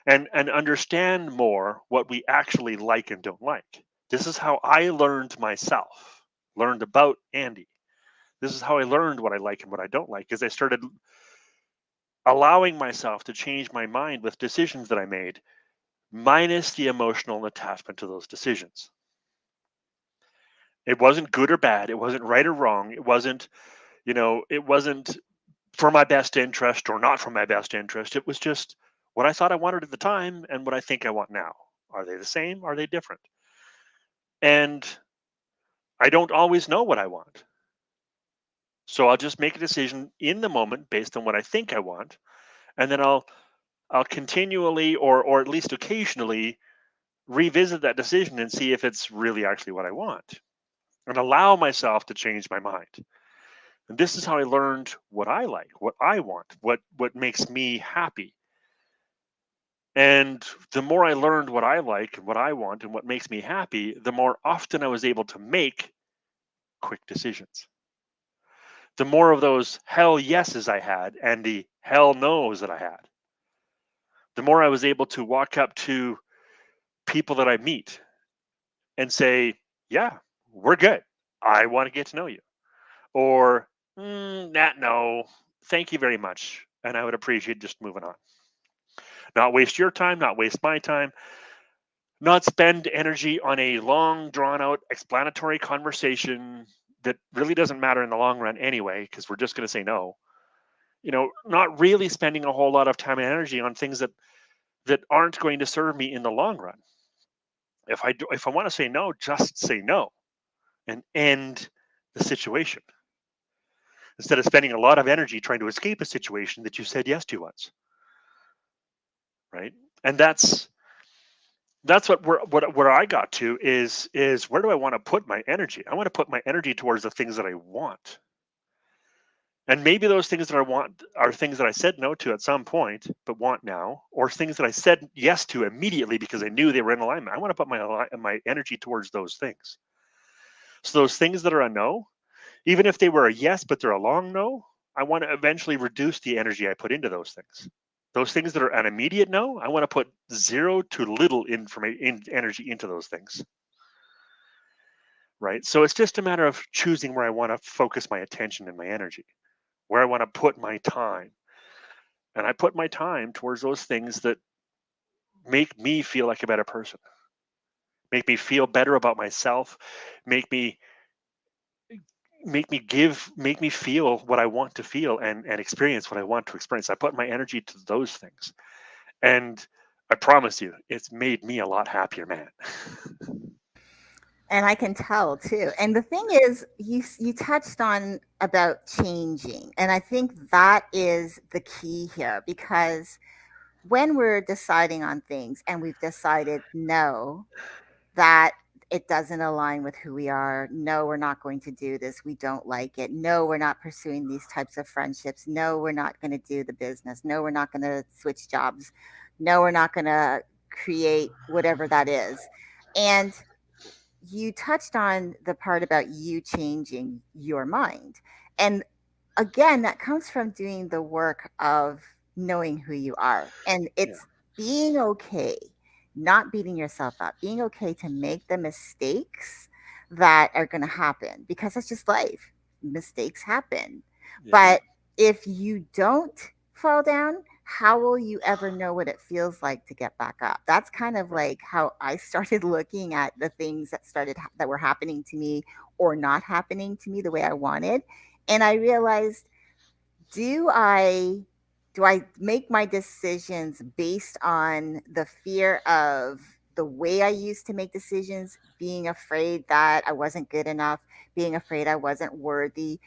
and understand more what we actually like and don't like. This is how I learned myself, learned about Andy. This is how I learned what I like and what I don't like, because I started allowing myself to change my mind with decisions that I made, minus the emotional attachment to those decisions. It wasn't good or bad. It wasn't right or wrong. It wasn't for my best interest or not for my best interest. It was just what I thought I wanted at the time and what I think I want now. Are they the same? Are they different? And I don't always know what I want. So I'll just make a decision in the moment based on what I think I want. And then I'll continually or at least occasionally revisit that decision and see if it's really actually what I want and allow myself to change my mind. And this is how I learned what I like, what I want, what makes me happy. And the more I learned what I like and what I want and what makes me happy, the more often I was able to make quick decisions. The more of those hell yeses I had and the hell no's that I had, the more I was able to walk up to people that I meet and say, yeah, we're good. I want to get to know you. Or, no, thank you very much. And I would appreciate just moving on. Not waste your time, not waste my time, not spend energy on a long, drawn out, explanatory conversation that really doesn't matter in the long run anyway, because we're just going to say no. Not really spending a whole lot of time and energy on things that aren't going to serve me in the long run. If I want to say no, just say no and end the situation instead of spending a lot of energy trying to escape a situation that you said yes to once, right? And that's what where I got to is where do I want to put my energy? I want to put my energy towards the things that I want. And maybe those things that I want are things that I said no to at some point, but want now, or things that I said yes to immediately because I knew they were in alignment. I want to put my energy towards those things. So those things that are a no, even if they were a yes, but they're a long no, I want to eventually reduce the energy I put into those things. Those things that are an immediate no, I want to put zero to little energy into those things. Right. So it's just a matter of choosing where I want to focus my attention and my energy, where I want to put my time. And I put my time towards those things that make me feel like a better person, make me feel better about myself, make me make me feel what I want to feel and experience what I want to experience. I put my energy to those things. And I promise you, it's made me a lot happier man. And I can tell too. And the thing is, you touched on about changing, and I think that is the key here, because when we're deciding on things and we've decided no, that it doesn't align with who we are. No, we're not going to do this. We don't like it. No, we're not pursuing these types of friendships. No, we're not going to do the business. No, we're not going to switch jobs. No, we're not going to create whatever that is. And you touched on the part about you changing your mind. And again, that comes from doing the work of knowing who you are. And Yeah. it's being okay, not beating yourself up, being okay to make the mistakes that are going to happen, because that's just life. Mistakes happen. Yeah. But if you don't fall down, how will you ever know what it feels like to get back up? That's kind of Right. like how I started looking at the things that were happening to me or not happening to me the way I wanted. And I realized do I do I make my decisions based on the fear of the way I used to make decisions, being afraid that I wasn't good enough, being afraid I wasn't worthy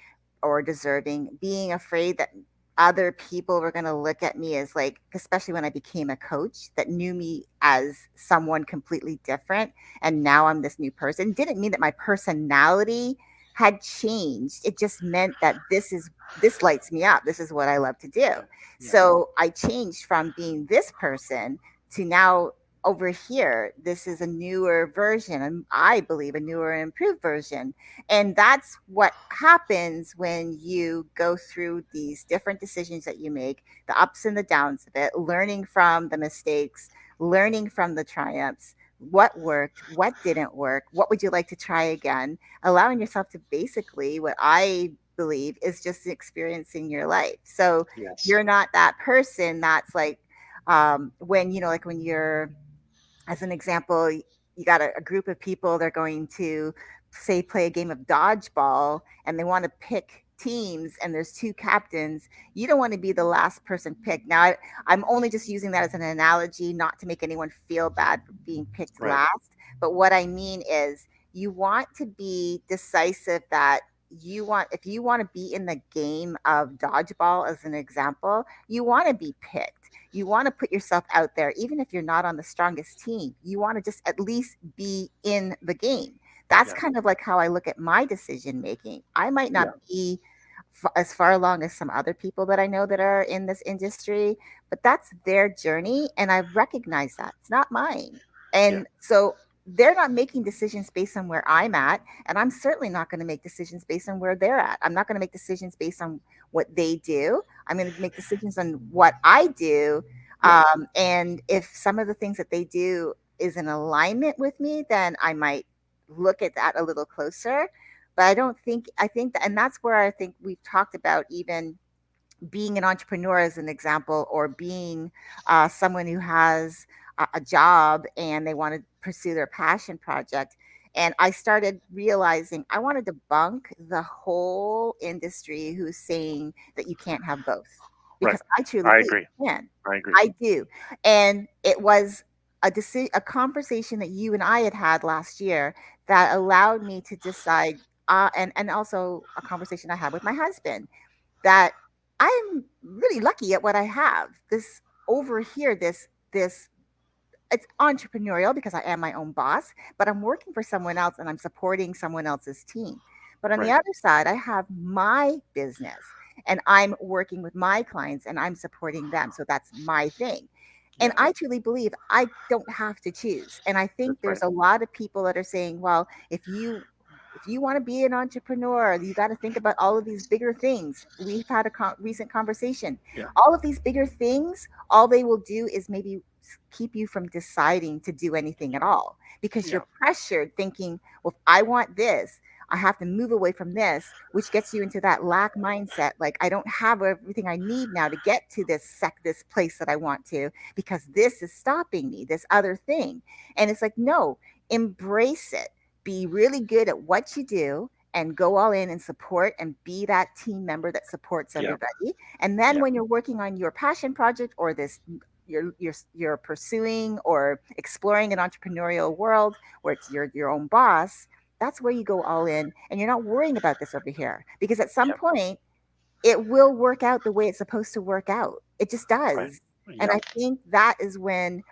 or deserving, being afraid that other people were going to look at me as like, especially when I became a coach that knew me as someone completely different, and now I'm this new person. Didn't mean that my personality had changed. It just meant that this lights me up. This is what I love to do. Yeah. Yeah. So I changed from being this person to now over here. This is a newer version, and I believe a newer and improved version. And that's what happens when you go through these different decisions that you make, the ups and the downs of it, learning from the mistakes, learning from the triumphs. What worked? What didn't work? What would you like to try again? Allowing yourself to basically, what I believe is just experiencing your life. So Yes. you're not that person that's like, when, like when you're, as an example, you got a group of people, they're going to say play a game of dodgeball and they want to pick teams and there's two captains. You don't want to be the last person picked. Now I'm only just using that as an analogy, not to make anyone feel bad for being picked Right. last, but what I mean is you want to be decisive, that if you want to be in the game of dodgeball, as an example, you want to be picked. You want to put yourself out there, even if you're not on the strongest team. You want to just at least be in the game. That's Yeah. kind of like how I look at my decision making. I might not Yeah. be as far along as some other people that I know that are in this industry, but that's their journey. And I've recognized that it's not mine. Yeah. And so they're not making decisions based on where I'm at. And I'm certainly not going to make decisions based on where they're at. I'm not going to make decisions based on what they do. I'm going to make decisions on what I do. Yeah. And if some of the things that they do is in alignment with me, then I might look at that a little closer. But I think that, and that's where I think we've talked about even being an entrepreneur as an example, or being someone who has a job and they want to pursue their passion project. And I started realizing I want to debunk the whole industry who's saying that you can't have both, Right. because I truly I believe agree. you can. I agree. I do. And it was a conversation that you and I had had last year that allowed me to decide, and also a conversation I had with my husband, that I'm really lucky at what I have. This over here, this it's entrepreneurial because I am my own boss, but I'm working for someone else and I'm supporting someone else's team. But on the Right. other side, I have my business and I'm working with my clients and I'm supporting them. So that's my thing. And Yeah. I truly believe I don't have to choose. And I think That's there's right. a lot of people that are saying, well, if you want to be an entrepreneur, you got to think about all of these bigger things. We've had a recent conversation. Yeah. All of these bigger things, all they will do is maybe keep you from deciding to do anything at all, because Yeah. you're pressured thinking, well, if I want this, I have to move away from this, which gets you into that lack mindset. Like, I don't have everything I need now to get to this place that I want to, because this is stopping me, this other thing. And it's like, no, embrace it, be really good at what you do and go all in and support and be that team member that supports Yeah. everybody. And then Yeah. when you're working on your passion project, or this you're pursuing or exploring an entrepreneurial world where it's your own boss, that's where you go all in and you're not worrying about this over here, because at some Yeah. point it will work out the way it's supposed to work out. It just Right. does. And Yeah. I think that is when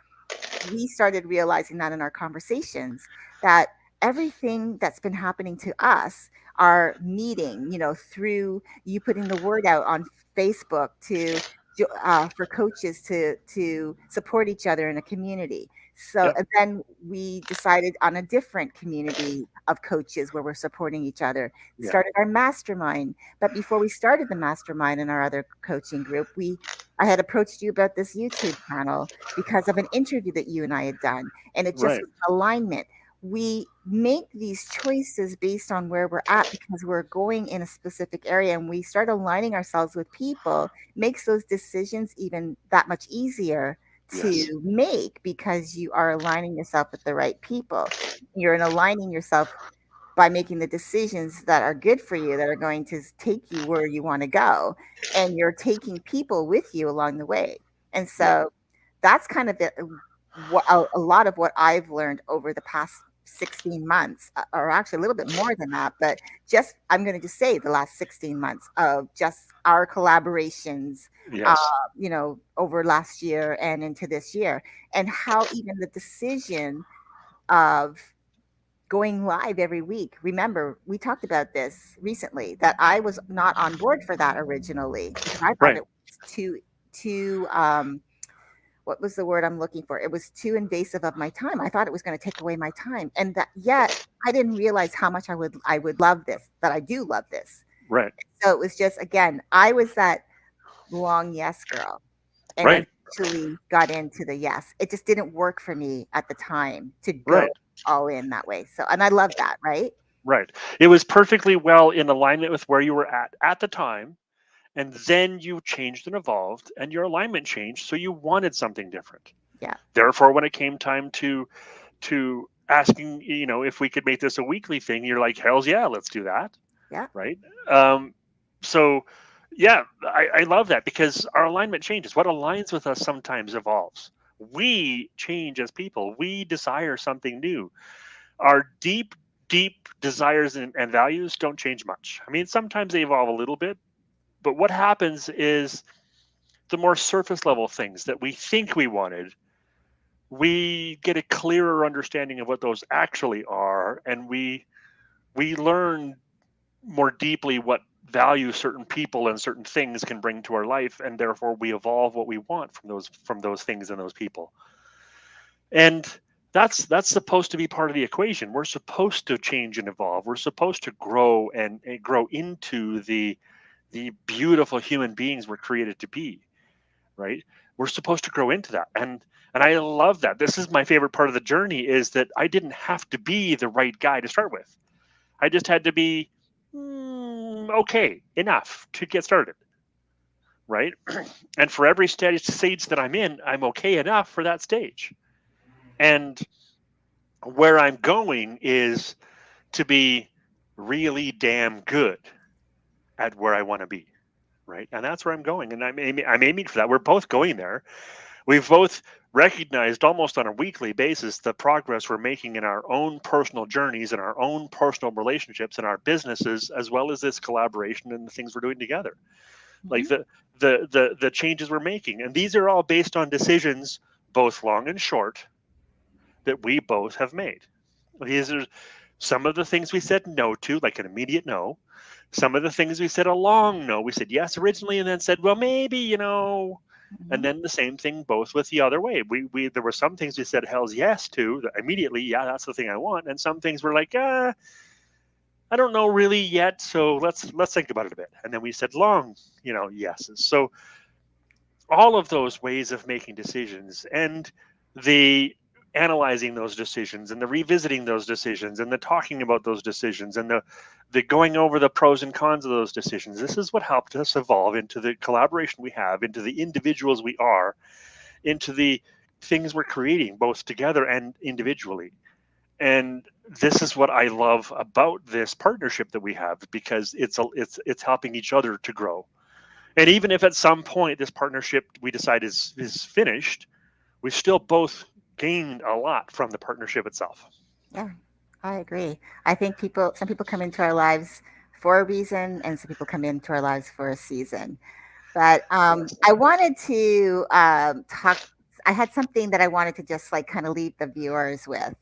we started realizing that in our conversations, that everything that's been happening to us, our meeting, through you putting the word out on Facebook for coaches to support each other in a community. So Yeah. and then we decided on a different community of coaches where we're supporting each other. Yeah. Started our mastermind, but before we started the mastermind in our other coaching group, I had approached you about this YouTube channel because of an interview that you and I had done, and it just Right. was alignment. We make these choices based on where we're at because we're going in a specific area, and we start aligning ourselves with people, makes those decisions even that much easier Yes. to make, because you are aligning yourself with the right people. You're in aligning yourself by making the decisions that are good for you, that are going to take you where you want to go. And you're taking people with you along the way. And Yeah. so that's kind of what a lot of what I've learned over the past 16 months, or actually a little bit more than that, but just I'm going to just say the last 16 months of just our collaborations, uh, Yes. over last year and into this year, and how even the decision of going live every week. Remember, we talked about this recently that I was not on board for that originally because I thought Right. it was too what was the word I'm looking for? It was too invasive of my time. I thought it was going to take away my time. And that yet I didn't realize how much I would love this, that I do love this. Right. So it was just again, I was that long yes girl and Right. eventually got into the yes. It just didn't work for me at the time to go Right. all in that way. So and I love that, right? Right. It was perfectly well in alignment with where you were at the time, and then you changed and evolved, and your alignment changed, so you wanted something different. Yeah. Therefore, when it came time to asking, if we could make this a weekly thing, you're like, hell's yeah, let's do that. Yeah. Right. Um, so yeah, I love that because our alignment changes. What aligns with us sometimes evolves. We change as people. We desire something new. Our deep desires and values don't change much. I mean, sometimes they evolve a little bit, but what happens is the more surface level things that we think we wanted, we get a clearer understanding of what those actually are, and we learn more deeply what value certain people and certain things can bring to our life, and therefore we evolve what we want from those things and those people. And that's supposed to be part of the equation. We're supposed to change and evolve. We're supposed to grow and grow into the beautiful human beings we're created to be, right? We're supposed to grow into that. And I love that. This is my favorite part of the journey, is that I didn't have to be the right guy to start with. I just had to be okay enough to get started, right? And for every stage that I'm in, I'm okay enough for that stage. And where I'm going is to be really damn good at where I want to be, right? And that's where I'm going, and I'm aiming for that. We're both going there. We've both recognized almost on a weekly basis the progress we're making in our own personal journeys and our own personal relationships and our businesses, as well as this collaboration and the things we're doing together. Like Hmm. the changes we're making, and these are all based on decisions, both long and short, that we both have made. These are some of the things we said no to, like an immediate no. Some of the things we said a long no. We said yes originally, and then said, well, maybe, and Hmm. then the same thing both with the other way. We there were some things we said hell's yes to that immediately. Yeah, that's the thing I want. And some things were like, I don't know really yet. So let's think about it a bit. And then we said long, yeses. So all of those ways of making decisions, and the analyzing those decisions, and the revisiting those decisions, and the talking about those decisions, and the going over the pros and cons of those decisions, this is what helped us evolve into the collaboration we have, into the individuals we are, into the things we're creating both together and individually. And this is what I love about this partnership that we have, because it's helping each other to grow. And even if at some point this partnership we decide is finished, we still both gained a lot from the partnership itself. Yeah, I agree. I think some people come into our lives for a reason, and some people come into our lives for a season. But Yes. I wanted to talk. I had something that I wanted to just like kind of leave the viewers with,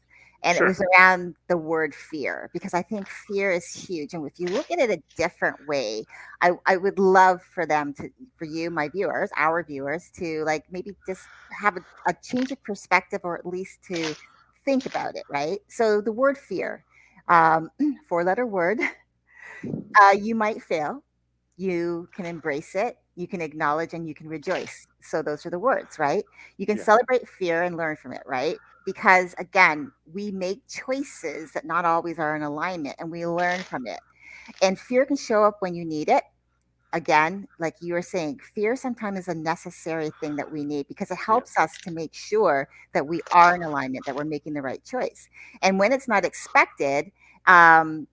and it Sure. was around the word fear, because I think fear is huge. And if you look at it a different way, I would love for them to, for you, my viewers, our viewers, to like maybe just have a change of perspective, or at least to think about it, right? So the word fear, um, four-letter word. You might fail, you can embrace it, you can acknowledge, and you can rejoice. So those are the words, right? You can Yeah. celebrate fear and learn from it, right? Because again, we make choices that not always are in alignment, and we learn from it. And fear can show up when you need it. Again, like you were saying, fear sometimes is a necessary thing that we need because it Yeah. helps us to make sure that we are in alignment, that we're making the right choice. And when it's not expected, um,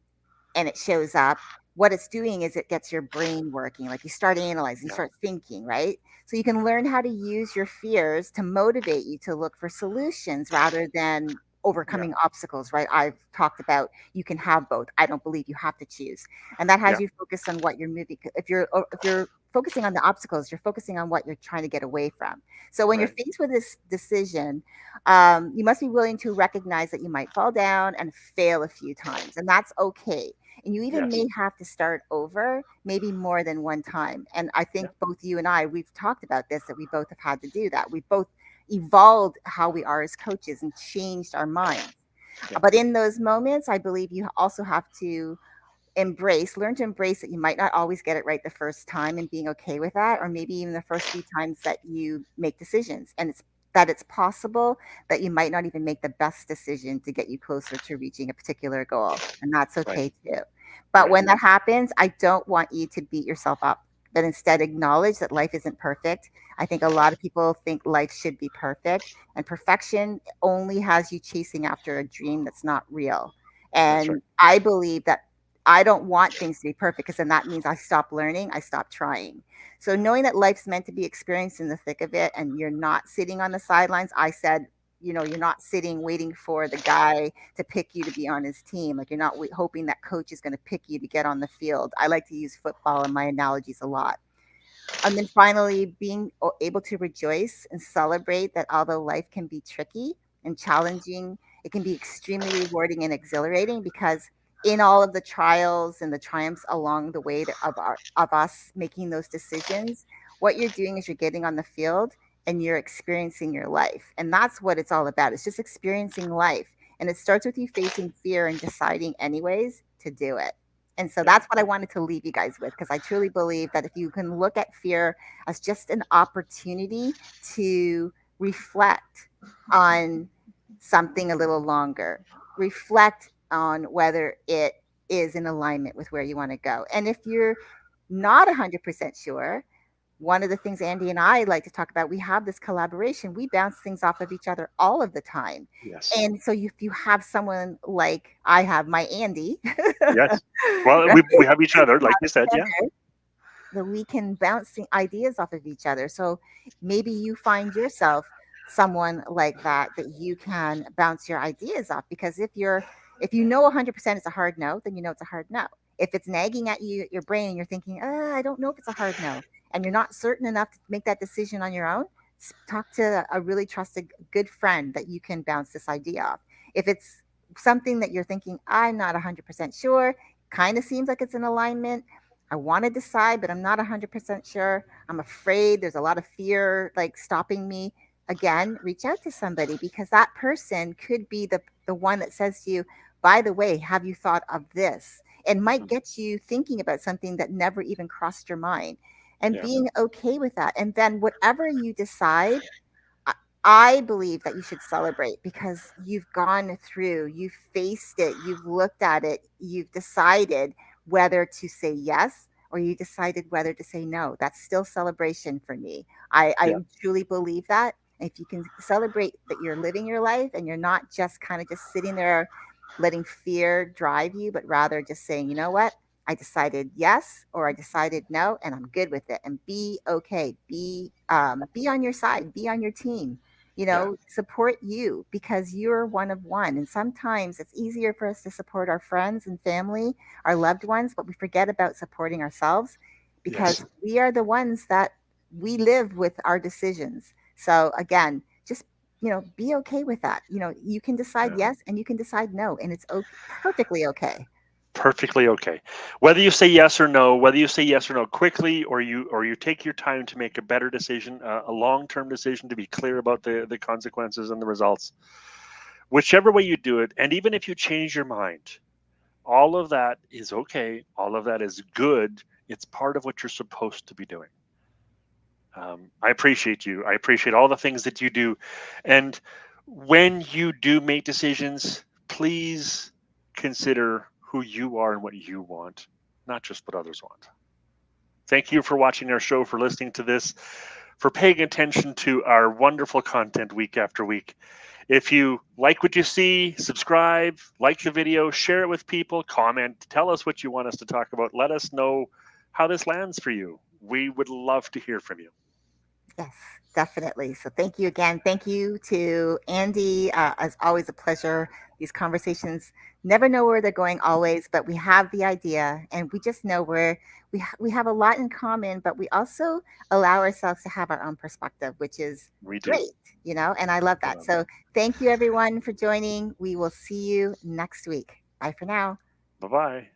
and it shows up, what it's doing is it gets your brain working. Like you start analyzing, you Yeah. start thinking, right? So you can learn how to use your fears to motivate you to look for solutions rather than Yeah. overcoming obstacles, right? I've talked about you can have both. I don't believe you have to choose. And that has Yeah. you focus on what you're moving. If you're focusing on the obstacles, you're focusing on what you're trying to get away from. So when you're Right. faced with this decision, you must be willing to recognize that you might fall down and fail a few times, and that's okay. And you even Yes. may have to start over, maybe more than one time. And I Yeah. think both you and I, we've talked about this, that we both have had to do that. We've both evolved how we are as coaches and changed our minds. Yeah. But in those moments, I believe you also have to learn to embrace that you might not always get it right the first time and being okay with that, or maybe even the first few times that you make decisions. And it's possible that you might not even make the best decision to get you closer to reaching a particular goal. And that's Right. okay too. But Right. when that happens, I don't want you to beat yourself up, but instead acknowledge that life isn't perfect. I think a lot of people think life should be perfect, and perfection only has you chasing after a dream that's not real. That's right. And I believe that I don't want things to be perfect because then that means I stop learning, I stop trying. So knowing that life's meant to be experienced in the thick of it and you're not sitting on the sidelines, I said, you're not sitting waiting for the guy to pick you to be on his team. Like you're not hoping that coach is going to pick you to get on the field. I like to use football in my analogies a lot. And then finally, being able to rejoice and celebrate that although life can be tricky and challenging, it can be extremely rewarding and exhilarating because in all of the trials and the triumphs along the way of us making those decisions, what you're doing is you're getting on the field and you're experiencing your life. And that's what it's all about. It's just experiencing life. And it starts with you facing fear and deciding anyways to do it. And so Yeah. that's what I wanted to leave you guys with, because I truly believe that if you can look at fear as just an opportunity to reflect on something a little longer, reflect on whether it is in alignment with where you want to go. And if you're not 100% sure, one of the things Andy and I like to talk about, we have this collaboration. We bounce things off of each other all of the time. Yes. And so if you have someone like I have my Andy, Yes. Well, right? we have each other, like you said. Yeah. That we can bounce ideas off of each other. So maybe you find yourself someone like that you can bounce your ideas off, because if you know 100% it's a hard no, then you know it's a hard no. If it's nagging at you, your brain, and you're thinking, I don't know if it's a hard no, and you're not certain enough to make that decision on your own, talk to a really trusted good friend that you can bounce this idea off. If it's something that you're thinking, I'm not 100% sure, kind of seems like it's in alignment, I want to decide, but I'm not 100% sure. I'm afraid. There's a lot of fear like stopping me. Again, reach out to somebody, because that person could be the one that says to you, by the way, have you thought of this? And might Mm. get you thinking about something that never even crossed your mind, and Yeah. being okay with that. And then whatever you decide, I I believe that you should celebrate, because you've gone through, you've faced it, you've looked at it, you've decided whether to say yes or you decided whether to say no. That's still celebration for me. I Yeah. truly believe that. If you can celebrate that you're living your life and you're not just kind of just sitting there letting fear drive you, but rather just saying, you know what? I decided yes or I decided no, and I'm good with it. And be okay. Be on your side. Be on your team. Yeah. Support you, because you're one of one. And sometimes it's easier for us to support our friends and family, our loved ones, but we forget about supporting ourselves, because Yes. we are the ones that we live with our decisions. So again, just be okay with that. You can decide Yeah. yes and you can decide no, and it's okay, perfectly okay. Perfectly okay. Whether you say yes or no, whether you say yes or no quickly, or you take your time to make a better decision, a long term decision, to be clear about the consequences and the results. Whichever way you do it, and even if you change your mind, all of that is okay. All of that is good. It's part of what you're supposed to be doing. I appreciate you. I appreciate all the things that you do. And when you do make decisions, please consider who you are and what you want, not just what others want. Thank you for watching our show, for listening to this. for paying attention to our wonderful content week after week. If you like what you see, subscribe, like the video, share it with people, comment, tell us what you want us to talk about. Let us know how this lands for you. We would love to hear from you. Yes, definitely. So thank you again. Thank you to Andy. As always, a pleasure. These conversations never know where they're going always, but we have the idea and we just know we have a lot in common, but we also allow ourselves to have our own perspective, which is We do. great, and I love I that. love that. So thank you everyone for joining. We will see you next week. Bye for now. Bye bye.